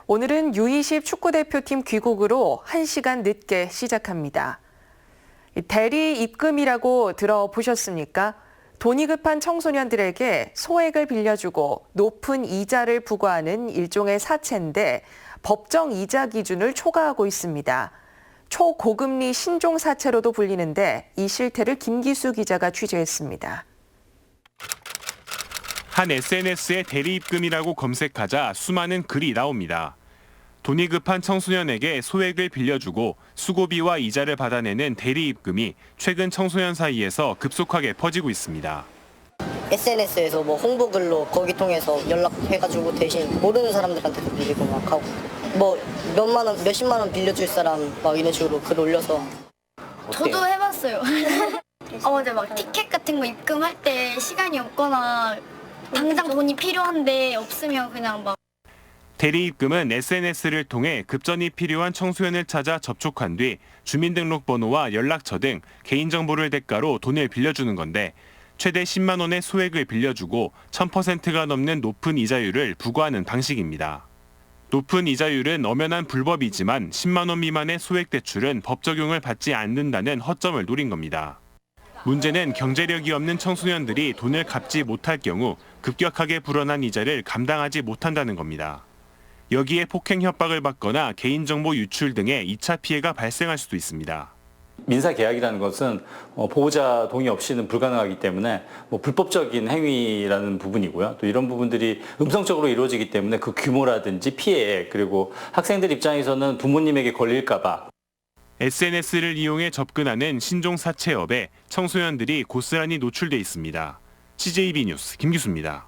오늘은 U20 축구대표팀 귀국으로 1시간 늦게 시작합니다. 대리 입금이라고 들어보셨습니까? 돈이 급한 청소년들에게 소액을 빌려주고 높은 이자를 부과하는 일종의 사채인데 법정 이자 기준을 초과하고 있습니다. 초고금리 신종사채로도 불리는데 이 실태를 김기수 기자가 취재했습니다. 한 SNS에 대리입금이라고 검색하자 수많은 글이 나옵니다. 돈이 급한 청소년에게 소액을 빌려주고 수고비와 이자를 받아내는 대리입금이 최근 청소년 사이에서 급속하게 퍼지고 있습니다. SNS에서 홍보글로 거기 통해서 연락해가지고 대신 모르는 사람들한테도 빌리고 막 하고 몇만 원, 몇십만 원 빌려줄 사람 막 이런 식으로 글 올려서. 저도 해봤어요. 어제 티켓 같은 거 입금할 때 시간이 없거나 당장 돈이 필요한데 없으면 그냥 대리입금은 SNS를 통해 급전이 필요한 청소년을 찾아 접촉한 뒤 주민등록번호와 연락처 등 개인정보를 대가로 돈을 빌려주는 건데 최대 10만 원의 소액을 빌려주고 1000%가 넘는 높은 이자율을 부과하는 방식입니다. 높은 이자율은 엄연한 불법이지만 10만 원 미만의 소액 대출은 법 적용을 받지 않는다는 허점을 노린 겁니다. 문제는 경제력이 없는 청소년들이 돈을 갚지 못할 경우 급격하게 불어난 이자를 감당하지 못한다는 겁니다. 여기에 폭행 협박을 받거나 개인정보 유출 등의 2차 피해가 발생할 수도 있습니다. 민사계약이라는 것은 보호자 동의 없이는 불가능하기 때문에 불법적인 행위라는 부분이고요. 또 이런 부분들이 음성적으로 이루어지기 때문에 그 규모라든지 피해, 그리고 학생들 입장에서는 부모님에게 걸릴까 봐 SNS를 이용해 접근하는 신종사채업에 청소년들이 고스란히 노출돼 있습니다. CJB 뉴스 김기수입니다.